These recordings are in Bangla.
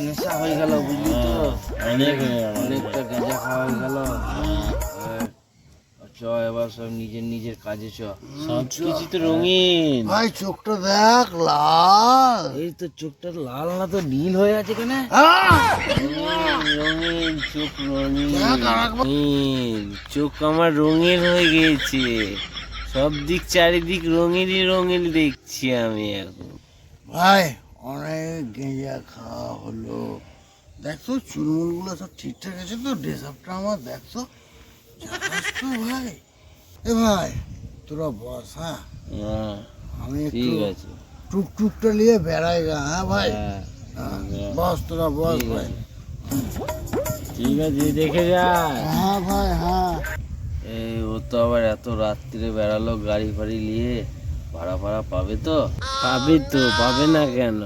নেশা হয়ে গেল, বুঝলি তো? অনেকটা গাঁজা খাওয়া হয়ে গেল। চ এবার সব নিজের নিজের কাজে চ। সব কিছু তো রঙিন। ভাই চোখটা দেখ লাল। এই তো চোখটা লাল না তো নীল হয়ে আছে কেন? রঙিন চোখ, রঙিন চোখ আমার রঙের হয়ে গেছে। সব দিক চারিদিক রঙেরই রঙের দেখছি আমি এখন। ভাই অনেক গেঁজা খাওয়া হলো, দেখছো চুলমুলগুলো সব ঠিকঠাক আছে তো? ড্রেস আপটা আমার দেখছো তো ভাই? এ ভাই তোরা বস, হ্যাঁ আমি একটু ঠিক আছে, টুকটুকটা নিয়ে বেড়াই গা। হ্যাঁ ভাই, বস তোরা বস ভাই। ঠিক আছে, দেখে যা। হ্যাঁ ভাই হ্যাঁ। এই ও তো আবার এত রাত্রিরে বেড়ালো গাড়ি ফাড়ি নিয়ে, ভাড়া ফাড়া পাবে তো? পাবে তো, পাবে না কেন?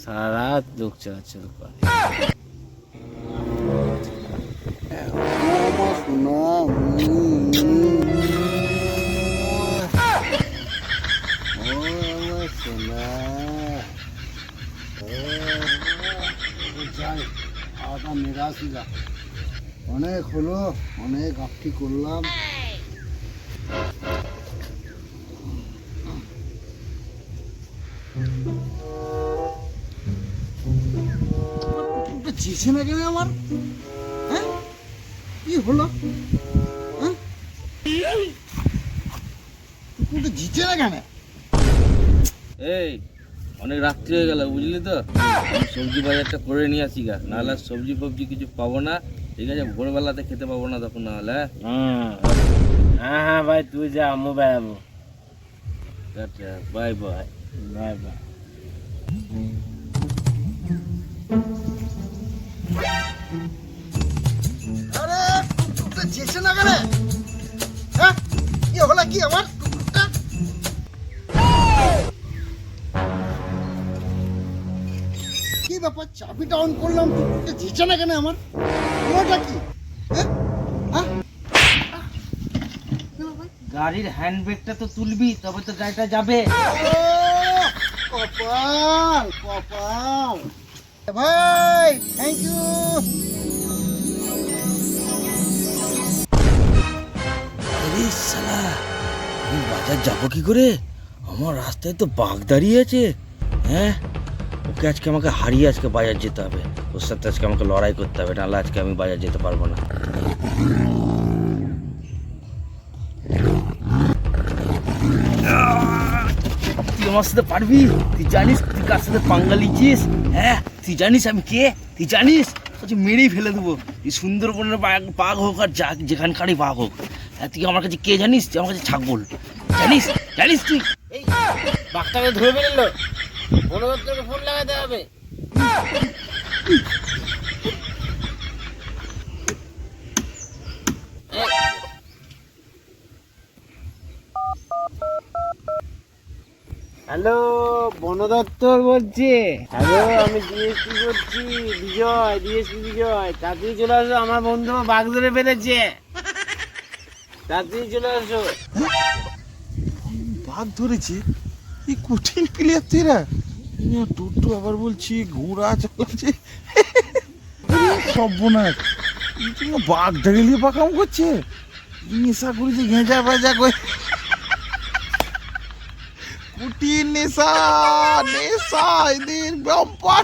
সারা রাত লোক চলাচল করে। অনেক হলো, অনেক আপনি করলাম। জিছে না কেন আমার? হ্যাঁ কি হলো? হ্যাঁ কুকুরটা জিছে না কেন? এই অনেক রাত্রি হয়ে গেল, বুঝলি তো? আমি সবজি বাজারটা করে নিয়ে আসি গা, নাহলে আর সবজি ফবজি কিছু পাবো না। ঠিক আছে, ভোরবেলাতে খেতে পাবো না তখন, নাহলে। হ্যাঁ হ্যাঁ ভাই, তুই যা, আমি বেড়াবো। আচ্ছা, বাই বাই। Bye bye. আরে কুকুরটা জিছে না কেন? হ্যাঁ কি হলো কি আমার কুকুরটা? কি ব্যাপার, চাবিটা অন করলাম, কুকুরটা জিছে না কেন আমার? ওটা কি? হ্যাঁ হ্যাঁ গাড়ির হ্যান্ড ব্রেকটা তো তুলবি, তবে তো গাড়িটা যাবে। কপাল কপাল ভাই, থ্যাংক ইউ। আরে শালা, আমি বাজার যাবো কি করে? আমার রাস্তায় তো বাঘ দাঁড়িয়ে আছে। হ্যাঁ, ওকে আজকে আমাকে হারিয়ে আজকে বাজার যেতে হবে। ওর সাথে আজকে আমাকে লড়াই করতে হবে, নাহলে আজকে আমি বাজার যেতে পারবো না। তুই আমার সাথে পারবি? তুই জানিস তুই কার সাথে পাঙ্গা লিছিস? হ্যাঁ, তুই জানিস আমি কে? তুই জানিস? আচ্ছা, মেরেই ফেলে দেবো। এই সুন্দরবনের বাঘ হোক আর যেখানকারই বাঘ হোক, হ্যাঁ, তুই আমার কাছে কে জানিস? তুই আমার কাছে ছাগল, জানিস? জানিস তুই? এই বাঘটাকে ধরে ফেললো, বন দপ্তরকে ফোন লাগাতে হবে। হ্যালো, বন দপ্তর বলছি। হ্যালো, আমি ডিএসপি বলছি, ডিএসপি বিজয়। তাড়াতাড়ি চলে আসো, আমার বন্ধু বাঘ ধরে ফেলেছে। তাড়াতাড়ি চলে আসো। বাঘ ধরেছে? এই কঠিন প্লেয়ার তেরা। টোটো আবার বলছি ঘোড়া চলছে। সর্বনাশ, বাঘ ধরে পাকাম করছে। নেশা করেছে, ঘেঁচা বাজা করে। কঠিন নেশা, নেশা এদের ব্যাপার।